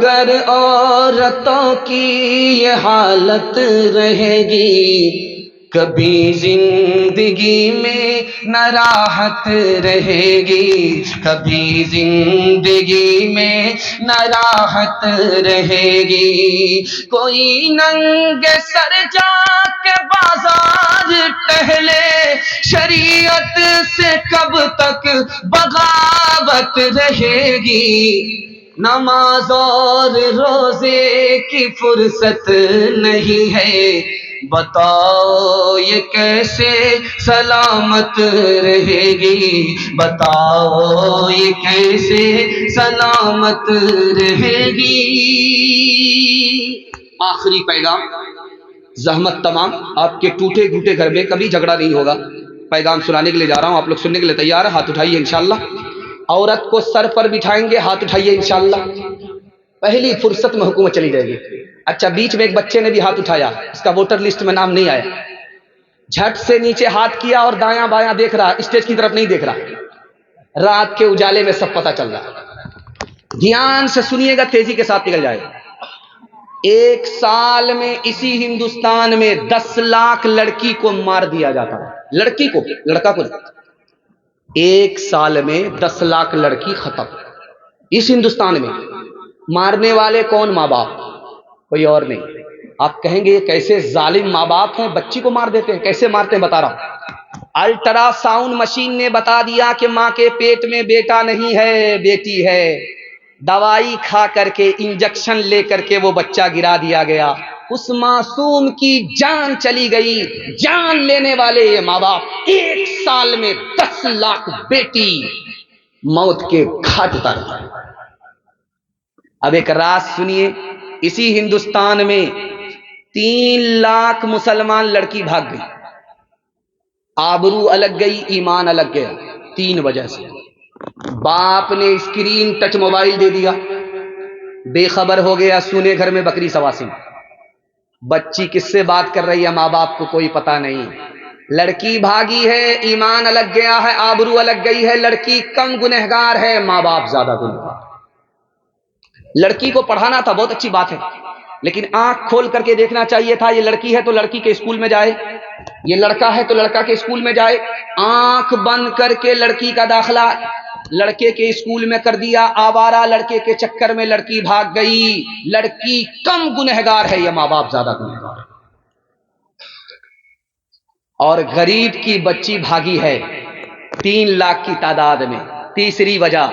اگر عورتوں کی یہ حالت رہے گی کبھی زندگی میں نہ راحت رہے گی، کبھی زندگی میں نہ راحت رہے گی۔ کوئی ننگے سر جا کے بازار ٹہلے، شریعت سے کب تک بغاوت رہے گی؟ نماز اور روزے کی فرصت نہیں ہے، بتاؤ یہ کیسے سلامت رہے گی؟ بتاؤ یہ کیسے سلامت رہے گی؟ آخری پیغام، زحمت تمام، آپ کے ٹوٹے گھوٹے گھر میں کبھی جھگڑا نہیں ہوگا۔ پیغام سنانے کے لیے جا رہا ہوں، آپ لوگ سننے کے لیے تیار ہیں؟ ہاتھ اٹھائیے انشاءاللہ۔ عورت کو سر پر بٹھائیں گے، ہاتھ اٹھائیے انشاءاللہ۔ پہلی فرصت میں حکومت چلی جائے گی۔ اچھا، بیچ میں ایک بچے نے بھی ہاتھ اٹھایا، اس کا ووٹر لسٹ میں نام نہیں آیا، جھٹ سے نیچے ہاتھ کیا اور دایاں بایاں دیکھ رہا، اسٹیج کی طرف نہیں دیکھ رہا۔ رات کے اجالے میں سب پتہ چل رہا۔ دھیان سے سنیے گا، تیزی کے ساتھ نکل جائے گا۔ ایک سال میں اسی ہندوستان میں 10 لاکھ لڑکی کو مار دیا جاتا ہے، لڑکی کو، لڑکا کو نہیں۔ ایک سال میں 10 لاکھ لڑکی ختم اس ہندوستان میں۔ مارنے والے کون؟ ماں باپ، کوئی اور نہیں۔ آپ کہیں گے یہ کیسے ظالم ماں باپ ہیں، بچی کو مار دیتے ہیں؟ کیسے مارتے ہیں بتا رہا ہوں۔ الٹرا ساؤنڈ مشین نے بتا دیا کہ ماں کے پیٹ میں بیٹا نہیں ہے، بیٹی ہے۔ دوائی کھا کر کے، انجیکشن لے کر کے وہ بچہ گرا دیا گیا، اس معصوم کی جان چلی گئی۔ جان لینے والے یہ ماں باپ ایک سال میں 10 لاکھ بیٹی موت کے گھاٹ اتار دیے۔ اب ایک راز سنیے، اسی ہندوستان میں 3 لاکھ مسلمان لڑکی بھاگ گئی، آبرو الگ گئی، ایمان الگ گیا، 3 وجہ سے۔ باپ نے اسکرین ٹچ موبائل دے دیا، بے خبر ہو گیا، سونے گھر میں بکری سواسی۔ بچی کس سے بات کر رہی ہے ماں باپ کو کوئی پتہ نہیں۔ لڑکی بھاگی ہے، ایمان الگ گیا ہے، آبرو الگ گئی ہے۔ لڑکی کم گنہگار ہے، ماں باپ زیادہ گنہگار۔ لڑکی کو پڑھانا تھا، بہت اچھی بات ہے، لیکن آنکھ کھول کر کے دیکھنا چاہیے تھا۔ یہ لڑکی ہے تو لڑکی کے اسکول میں جائے، یہ لڑکا ہے تو لڑکا کے اسکول میں جائے۔ آنکھ بند کر کے لڑکی کا داخلہ لڑکے کے اسکول میں کر دیا، آوارہ لڑکے کے چکر میں لڑکی بھاگ گئی۔ لڑکی کم گنہگار ہے، یہ ماں باپ زیادہ گنہگار ہے۔ اور غریب کی بچی بھاگی ہے 3 لاکھ کی تعداد میں۔ تیسری وجہ،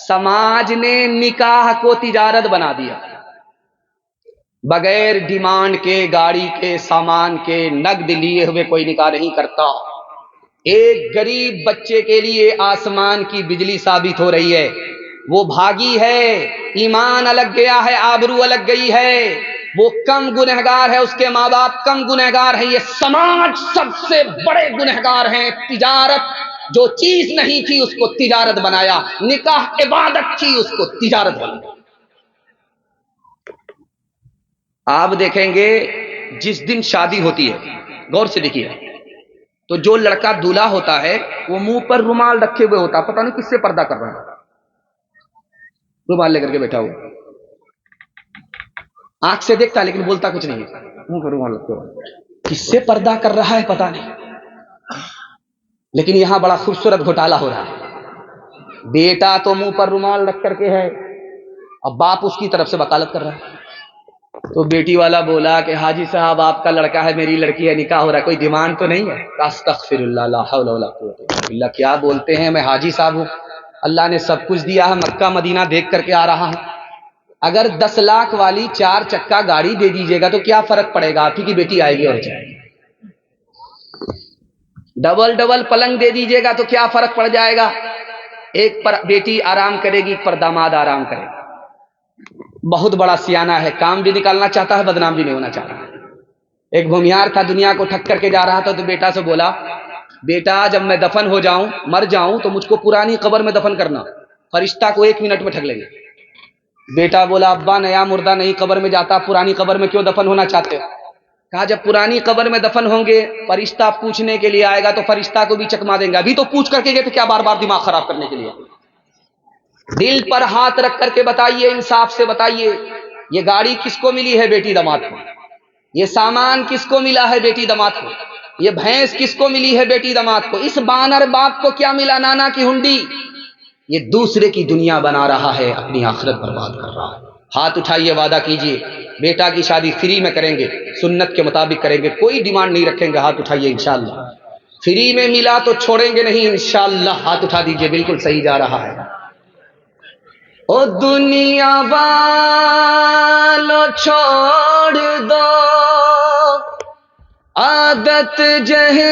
سماج نے نکاح کو تجارت بنا دیا۔ بغیر ڈیمانڈ کے، گاڑی کے، سامان کے، نقد لیے ہوئے کوئی نکاح نہیں کرتا۔ ایک غریب بچے کے لیے آسمان کی بجلی ثابت ہو رہی ہے۔ وہ بھاگی ہے، ایمان الگ گیا ہے، آبرو الگ گئی ہے، وہ کم گنہگار ہے، اس کے ماں باپ کم گنہگار ہیں، یہ سماج سب سے بڑے گنہگار ہیں۔ تجارت، جو چیز نہیں تھی اس کو تجارت بنایا، نکاح عبادت تھی اس کو تجارت بنایا۔ آپ دیکھیں گے جس دن شادی ہوتی ہے، غور سے دیکھیے، تو جو لڑکا دولہا ہوتا ہے وہ منہ پر رومال رکھے ہوئے ہوتا، پتہ نہیں کس سے پردہ کر رہا ہے، رومال لے کر کے بیٹھا ہوا، آنکھ سے دیکھتا لیکن بولتا کچھ نہیں، منہ پر رومال رکھے ہوا، کس سے پردہ کر رہا ہے پتہ نہیں۔ لیکن یہاں بڑا خوبصورت گھوٹالہ ہو رہا ہے، بیٹا تو منہ پر رومال رکھ کر کے ہے، اب باپ اس کی طرف سے وکالت کر رہا ہے۔ تو بیٹی والا بولا کہ حاجی صاحب آپ کا لڑکا ہے، میری لڑکی ہے، نکاح ہو رہا ہے، کوئی ڈیمانڈ تو نہیں ہے؟ استغفر اللہ، لا حول ولا قوت الا باللہ، کیا بولتے ہیں، میں حاجی صاحب ہوں، اللہ نے سب کچھ دیا ہے، مکہ مدینہ دیکھ کر کے آ رہا ہوں، اگر 10 لاکھ والی 4 چکا گاڑی دے دیجیے گا تو کیا فرق پڑے گا، آپ ہی کی بیٹی آئے گی اور جائے گی۔ ڈبل پلنگ دے دیجیے گا تو کیا فرق پڑ جائے گا، ایک پر بیٹی آرام کرے گی، ایک پر داماد آرام کرے گا۔ بہت بڑا سیانہ ہے، کام بھی نکالنا چاہتا ہے، بدنام بھی نہیں ہونا چاہتا ہے۔ ایک بھومیار تھا، دنیا کو ٹھک کر کے جا رہا تھا، تو بیٹا سے بولا، بیٹا جب میں دفن ہو جاؤں، مر جاؤں تو مجھ کو پرانی قبر میں دفن کرنا، فرشتہ کو 1 منٹ میں ٹھگ لیں گے۔ بیٹا بولا، ابا نیا مردہ نئی قبر میں جاتا، پرانی قبر میں کیوں دفن ہونا چاہتے ہو؟ کہا جب پرانی قبر میں دفن ہوں گے، فرشتہ پوچھنے کے لیے آئے گا تو فرشتہ کو بھی چکما دیں گے، ابھی تو پوچھ کر کے گئے تو کیا بار بار دماغ خراب کرنے کے لیے۔ دل پر ہاتھ رکھ کر کے بتائیے، انصاف سے بتائیے، یہ گاڑی کس کو ملی ہے؟ بیٹی داماد کو۔ یہ سامان کس کو ملا ہے؟ بیٹی داماد کو۔ یہ بھینس کس کو ملی ہے؟ بیٹی داماد کو۔ اس بانر باپ کو کیا ملا؟ نانا کی ہنڈی۔ یہ دوسرے کی دنیا بنا رہا ہے، اپنی آخرت برباد کر رہا ہے۔ ہاتھ اٹھائیے، وعدہ کیجئے بیٹا کی شادی فری میں کریں گے، سنت کے مطابق کریں گے، کوئی ڈیمانڈ نہیں رکھیں گے۔ ہاتھ اٹھائیے، انشاءاللہ۔ فری میں ملا تو چھوڑیں گے نہیں، انشاءاللہ۔ ہاتھ اٹھا دیجئے، بالکل صحیح جا رہا ہے۔ او دنیا والو چھوڑ دو عادت جہیز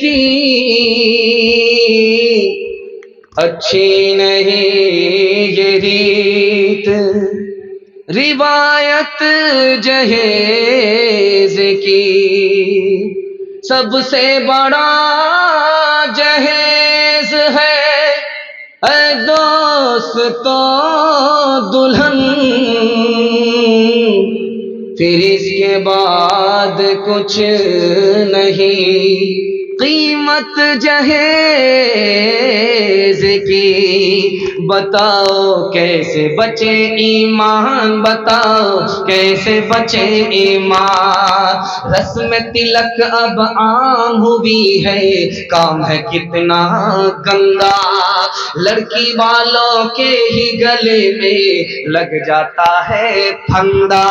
کی، اچھی نہیں یہ ریت روایت جہیز کی، سب سے بڑا جہیز ہے اے دوستو دلہن، پھر اس کے بعد کچھ نہیں قیمت جہیز کی۔ بتاؤ کیسے بچے ایمان، بتاؤ کیسے بچے ایمان، رسم تلک اب عام ہوئی ہے، کام ہے کتنا گندا، لڑکی والوں کے ہی گلے میں لگ جاتا ہے پھندا،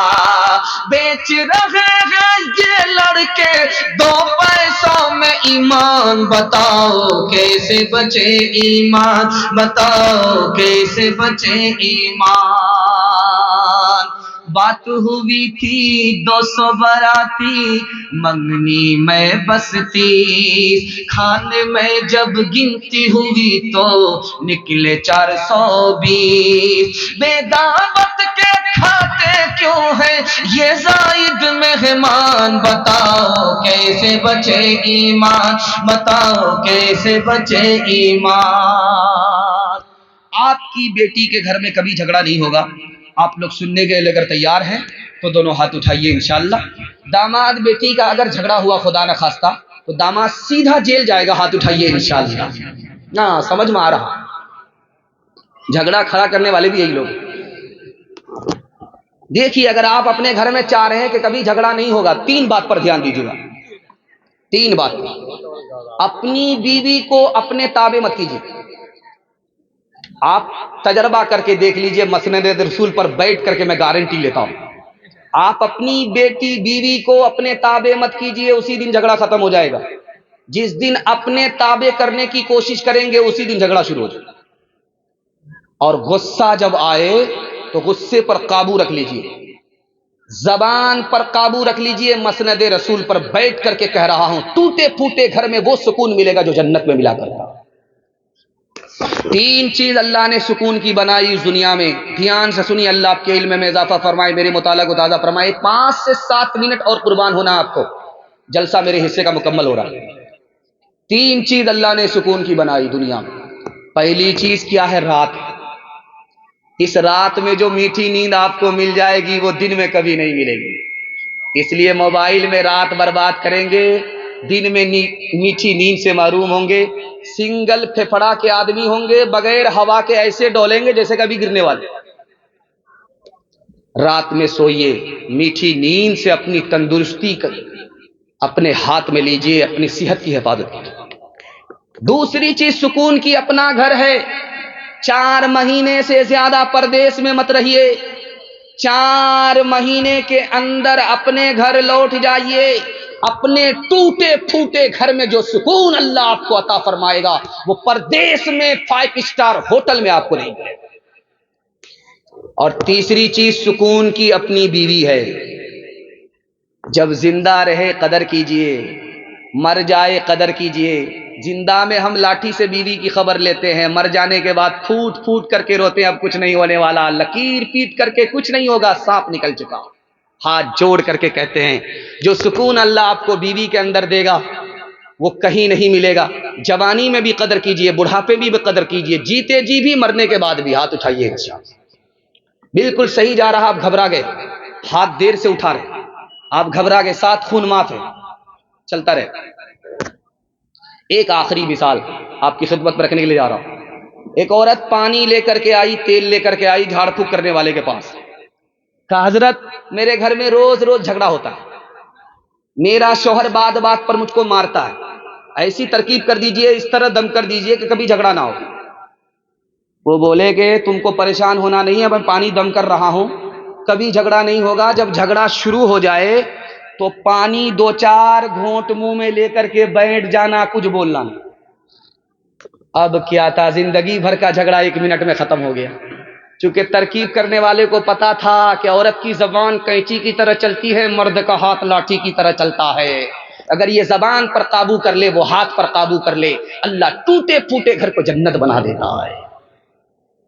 بیچ رہے ہیں یہ لڑکے دو پیسوں میں ایمان، بتاؤ کیسے بچے ایمان، بتاؤ کیسے بچے ایمان۔ بات ہوئی تھی 200 براتی، منگنی میں بس 30، کھانے میں جب گنتی ہوئی تو نکلے 420، بے دعوت کے کھاتے کیوں ہے یہ زائد مہمان، بتاؤ کیسے بچے ایمان، بتاؤ کیسے بچے ایمان۔ آپ کی بیٹی کے گھر میں کبھی جھگڑا نہیں ہوگا، آپ لوگ سننے کے لیے اگر تیار ہیں تو دونوں ہاتھ اٹھائیے انشاءاللہ۔ داماد بیٹی کا اگر جھگڑا ہوا خدا نخواستہ تو داماد سیدھا جیل جائے گا، ہاتھ اٹھائیے انشاءاللہ۔ نا سمجھ میں آ رہا؟ جھگڑا کھڑا کرنے والے بھی یہی لوگ۔ دیکھیے اگر آپ اپنے گھر میں چاہ رہے ہیں کہ کبھی جھگڑا نہیں ہوگا، 3 بات پر دھیان دیجیے گا، 3 بات۔ اپنی بیوی کو اپنے تابع مت کیجیے۔ آپ تجربہ کر کے دیکھ لیجئے، مسند رسول پر بیٹھ کر کے میں گارنٹی لیتا ہوں، آپ اپنی بیٹی بیوی کو اپنے تابع مت کیجئے، اسی دن جھگڑا ختم ہو جائے گا۔ جس دن اپنے تابع کرنے کی کوشش کریں گے اسی دن جھگڑا شروع ہو جائے گا۔ اور غصہ جب آئے تو غصے پر قابو رکھ لیجئے، زبان پر قابو رکھ لیجئے، مسند رسول پر بیٹھ کر کے کہہ رہا ہوں، ٹوٹے پھوٹے گھر میں وہ سکون ملے گا جو جنت میں ملا کرتا۔ 3 چیز اللہ نے سکون کی بنائی اس دنیا میں، دھیان سے سنیے، اللہ آپ کے علم میں اضافہ فرمائے، میرے مطالعہ کو تازہ فرمائے۔ 5 سے 7 منٹ اور قربان ہونا آپ کو، جلسہ میرے حصے کا مکمل ہو رہا ہے۔ 3 چیز اللہ نے سکون کی بنائی دنیا میں۔ پہلی چیز کیا ہے؟ رات۔ اس رات میں جو میٹھی نیند آپ کو مل جائے گی وہ دن میں کبھی نہیں ملے گی، اس لیے موبائل میں رات برباد کریں گے، دن میں میٹھی نیند سے محروم ہوں گے۔ سنگل پھپھڑا کے آدمی ہوں گے، بغیر ہوا کے ایسے ڈولیں گے جیسے کبھی گرنے والے۔ رات میں سوئیے، میٹھی نیند سے اپنی تندرستی اپنے ہاتھ میں لیجئے، اپنی صحت کی حفاظت کیجئے۔ دوسری چیز سکون کی اپنا گھر ہے، 4 مہینے سے زیادہ پردیس میں مت رہیے، 4 مہینے کے اندر اپنے گھر لوٹ جائیے۔ اپنے ٹوٹے پھوٹے گھر میں جو سکون اللہ آپ کو عطا فرمائے گا وہ پردیس میں 5 اسٹار ہوٹل میں آپ کو نہیں ملے گا۔ اور تیسری چیز سکون کی اپنی بیوی ہے، جب زندہ رہے قدر کیجئے، مر جائے قدر کیجئے۔ زندہ میں ہم لاٹھی سے بیوی کی خبر لیتے ہیں، مر جانے کے بعد پھوٹ پھوٹ کر کے روتے ہیں، اب کچھ نہیں ہونے والا، لکیر پیٹ کر کے کچھ نہیں ہوگا، سانپ نکل چکا۔ ہاتھ جوڑ کر کے کہتے ہیں جو سکون اللہ آپ کو بیوی کے اندر دے گا وہ کہیں نہیں ملے گا۔ جوانی میں بھی قدر کیجئے، بڑھاپے میں بھی قدر کیجئے، جیتے جی بھی، مرنے کے بعد بھی۔ ہاتھ اٹھائیے انشاءاللہ۔ بالکل صحیح جا رہا، آپ گھبرا گئے، ہاتھ دیر سے اٹھا رہے، آپ گھبرا گئے، 7 خون معاف ہے، چلتا رہے۔ ایک آخری مثال آپ کی خدمت میں رکھنے کے لیے جا رہا ہوں۔ ایک عورت پانی لے کر کے آئی، تیل لے کر کے آئی جھاڑ پھونک کرنے والے کے پاس، کہا حضرت میرے گھر میں روز روز جھگڑا ہوتا ہے، میرا شوہر بات بات پر مجھ کو مارتا ہے، ایسی ترکیب کر دیجئے، اس طرح دم کر دیجئے کہ کبھی جھگڑا نہ ہو۔ وہ بولے کہ تم کو پریشان ہونا نہیں ہے، میں پانی دم کر رہا ہوں، کبھی جھگڑا نہیں ہوگا، جب جھگڑا شروع ہو جائے تو پانی 2-4 گھونٹ منہ میں لے کر کے بیٹھ جانا، کچھ بولنا نہیں۔ اب کیا تھا، زندگی بھر کا جھگڑا 1 منٹ میں ختم ہو گیا، چونکہ ترکیب کرنے والے کو پتا تھا کہ عورت کی زبان کینچی کی طرح چلتی ہے، مرد کا ہاتھ لاٹھی کی طرح چلتا ہے۔ اگر یہ زبان پر قابو کر لے، وہ ہاتھ پر قابو کر لے، اللہ ٹوٹے پھوٹے گھر کو جنت بنا دیتا ہے۔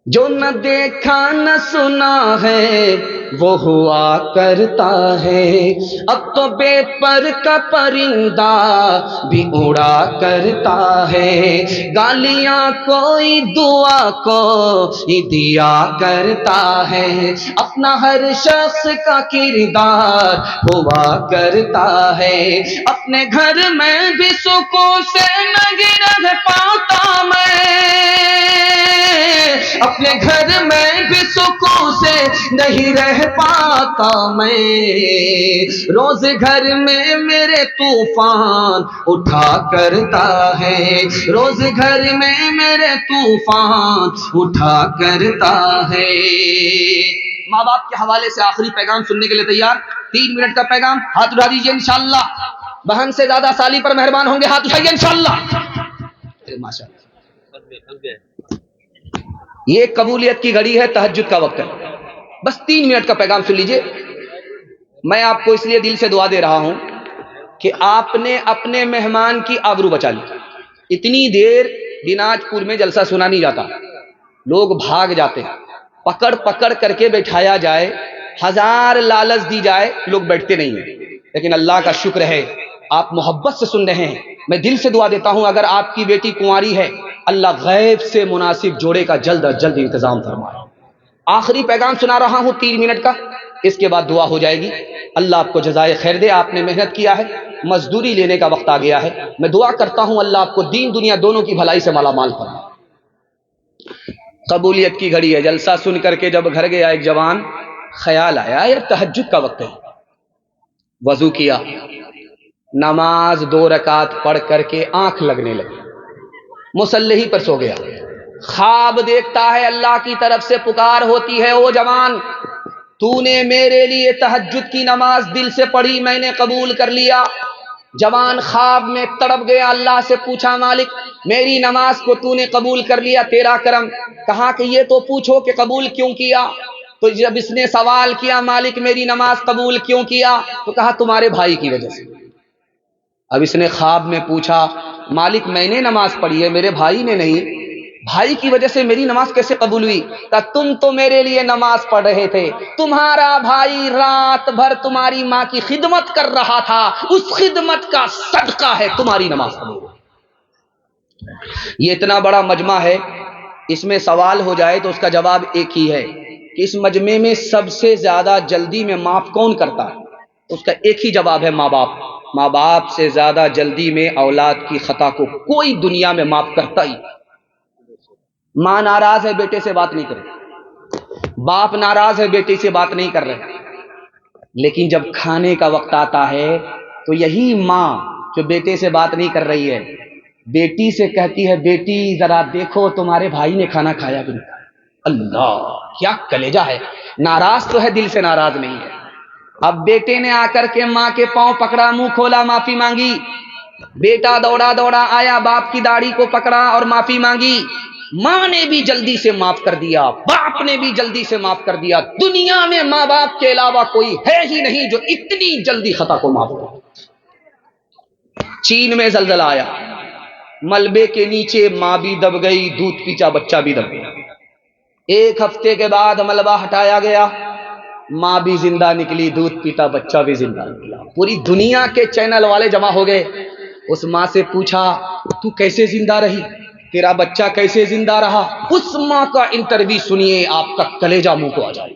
جو نہ دیکھا نہ سنا ہے وہ ہوا کرتا ہے، اب تو بے پر کا پرندہ بھی اڑا کرتا ہے، گالیاں کوئی دعا کو ہی دیا کرتا ہے، اپنا ہر شخص کا کردار ہوا کرتا ہے، اپنے گھر میں بھی سکون سے نہیں رہ پاتا میں، اپنے گھر میں بھی سکون سے نہیں رہ پاتا میں، روز گھر میں میرے طوفان اٹھا کرتا ہے، روز گھر میں میرے طوفان اٹھا کرتا ہے۔ ماں باپ کے حوالے سے آخری پیغام سننے کے لیے تیار؟ 3 منٹ کا پیغام، ہاتھ اٹھا دیجیے انشاءاللہ۔ بہن سے زیادہ سالی پر مہربان ہوں گے، ہاتھ اٹھائیے انشاءاللہ۔ ماشاءاللہ، یہ قبولیت کی گھڑی ہے، تہجد کا وقت ہے، بس 3 منٹ کا پیغام سن لیجئے۔ میں آپ کو اس لیے دل سے دعا دے رہا ہوں کہ آپ نے اپنے مہمان کی آبرو بچا لی۔ اتنی دیر دیناج پور میں جلسہ سنا نہیں جاتا، لوگ بھاگ جاتے ہیں، پکڑ پکڑ کر کے بیٹھایا جائے، 1000 لالچ دی جائے، لوگ بیٹھتے نہیں ہیں، لیکن اللہ کا شکر ہے آپ محبت سے سن رہے ہیں۔ میں دل سے دعا دیتا ہوں، اگر آپ کی بیٹی کنواری ہے، اللہ غیب سے مناسب جوڑے کا جلد از جلد انتظام فرمائے۔ آخری پیغام سنا رہا ہوں 3 منٹ کا، اس کے بعد دعا ہو جائے گی۔ اللہ آپ کو جزائے خیر دے، آپ نے محنت کیا ہے، مزدوری لینے کا وقت آ گیا ہے۔ میں دعا کرتا ہوں اللہ آپ کو دین دنیا دونوں کی بھلائی سے مالا مال فرمائے۔ قبولیت کی گھڑی ہے، جلسہ سن کر کے جب گھر گیا ایک جوان، خیال آیا یار تہجد کا وقت ہے، وضو کیا، نماز 2 رکعت پڑھ کر کے آنکھ لگنے لگی، مصلی پر سو گیا، خواب دیکھتا ہے، اللہ کی طرف سے پکار ہوتی ہے، او جوان تو نے میرے لیے تہجد کی نماز دل سے پڑھی، میں نے قبول کر لیا۔ جوان خواب میں تڑپ گیا، اللہ سے پوچھا مالک میری نماز کو تو نے قبول کر لیا، تیرا کرم۔ کہا کہ یہ تو پوچھو کہ قبول کیوں کیا؟ تو جب اس نے سوال کیا مالک میری نماز قبول کیوں کیا، تو کہا تمہارے بھائی کی وجہ سے۔ اب اس نے خواب میں پوچھا مالک میں نے نماز پڑھی ہے، میرے بھائی نے نہیں، بھائی کی وجہ سے میری نماز کیسے قبول ہوئی؟ کہ تم تو میرے لیے نماز پڑھ رہے تھے، تمہارا بھائی رات بھر تمہاری ماں کی خدمت کر رہا تھا، اس خدمت کا صدقہ ہے تمہاری نماز قبول ہوئی۔ یہ اتنا بڑا مجمع ہے، اس میں سوال ہو جائے تو اس کا جواب ایک ہی ہے کہ اس مجمع میں سب سے زیادہ جلدی میں معاف کون کرتا ہے؟ اس کا ایک ہی جواب ہے ماں باپ۔ ماں باپ سے زیادہ جلدی میں اولاد کی خطا کو کوئی دنیا میں معاف کرتا ہی۔ ماں ناراض ہے بیٹے سے بات نہیں کر رہے، باپ ناراض ہے بیٹے سے بات نہیں کر رہے، لیکن جب کھانے کا وقت آتا ہے تو یہی ماں جو بیٹے سے بات نہیں کر رہی ہے بیٹی سے کہتی ہے بیٹی ذرا دیکھو تمہارے بھائی نے کھانا کھایا کہ نہیں۔ اللہ کیا کلیجہ ہے، ناراض تو ہے دل سے ناراض نہیں ہے۔ اب بیٹے نے آ کر کے ماں کے پاؤں پکڑا، منہ کھولا، معافی مانگی، بیٹا دوڑا دوڑا آیا، باپ کی داڑھی کو پکڑا اور معافی مانگی، ماں نے بھی جلدی سے معاف کر دیا، باپ نے بھی جلدی سے معاف کر دیا۔ دنیا میں ماں باپ کے علاوہ کوئی ہے ہی نہیں جو اتنی جلدی خطا کو معاف کرے۔ چین میں زلزلہ آیا، ملبے کے نیچے ماں بھی دب گئی، دودھ پیچا بچہ بھی دب گیا۔ 1 ہفتے کے بعد ملبہ ہٹایا گیا، ماں بھی زندہ نکلی، دودھ پیتا بچہ بھی زندہ نکلا۔ پوری دنیا کے چینل والے جمع ہو گئے، اس ماں سے پوچھا تو کیسے زندہ رہی، تیرا بچہ کیسے زندہ رہا؟ اس ماں کا انٹرویو سنیے، آپ کا کلیجہ منہ کو آ جائے۔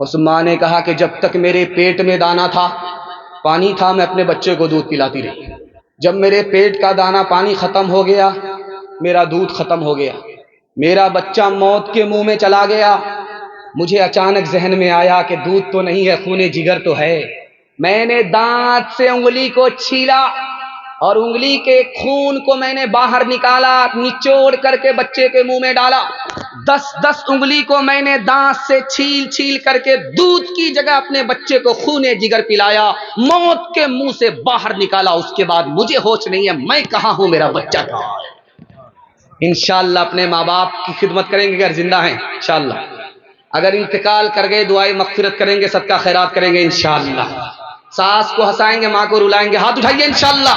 اس ماں نے کہا کہ جب تک میرے پیٹ میں دانا تھا، پانی تھا، میں اپنے بچے کو دودھ پلاتی رہی، جب میرے پیٹ کا دانا پانی ختم ہو گیا، میرا دودھ ختم ہو گیا، میرا بچہ موت کے منہ میں چلا گیا، مجھے اچانک ذہن میں آیا کہ دودھ تو نہیں ہے، خون جگر تو ہے۔ میں نے دانت سے انگلی کو چھیلا اور انگلی کے خون کو میں نے باہر نکالا، نچوڑ کر کے بچے کے منہ میں ڈالا۔ 10 انگلی کو میں نے دانت سے چھیل چھیل کر کے دودھ کی جگہ اپنے بچے کو خون جگر پلایا، موت کے منہ سے باہر نکالا۔ اس کے بعد مجھے ہوش نہیں ہے میں کہاں ہوں، میرا بچہ کہاں ہے۔ انشاءاللہ اپنے ماں باپ کی خدمت کریں گے اگر زندہ ہیں انشاءاللہ، اگر انتقال کر گئے دعائیں مغفرت کریں گے، صدقہ خیرات کریں گے انشاءاللہ۔ ساس کو ہنسائیں گے، ماں کو رلائیں گے، ہاتھ اٹھائیے انشاءاللہ۔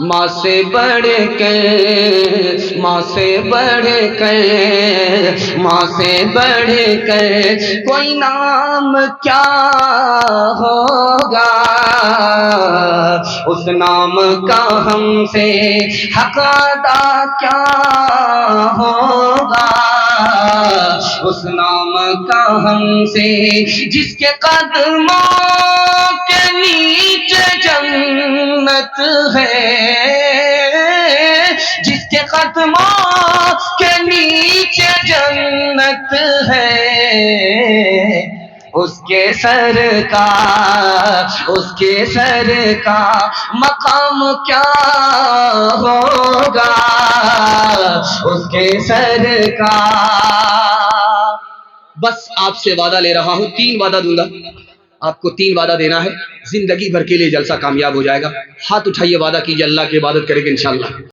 ماں سے بڑھ کر، ماں سے بڑھ کر، ماں سے بڑھ کر کوئی نام کیا ہوگا، اس نام کا ہم سے حق ادا کیا ہوگا، اس نام کا ہم سے جس کے قدموں کے نیچے جنت ہے، جس کے قدموں کے نیچے جنت ہے، اس کے سر کا، اس کے سر کا مقام کیا ہوگا، اس کے سر کا۔ بس آپ سے وعدہ لے رہا ہوں، 3 وعدہ دوں گا آپ کو، 3 وعدہ دینا ہے، زندگی بھر کے لیے جلسہ کامیاب ہو جائے گا۔ ہاتھ اٹھائیے، وعدہ کیجیے، اللہ کی عبادت کریں گے انشاءاللہ۔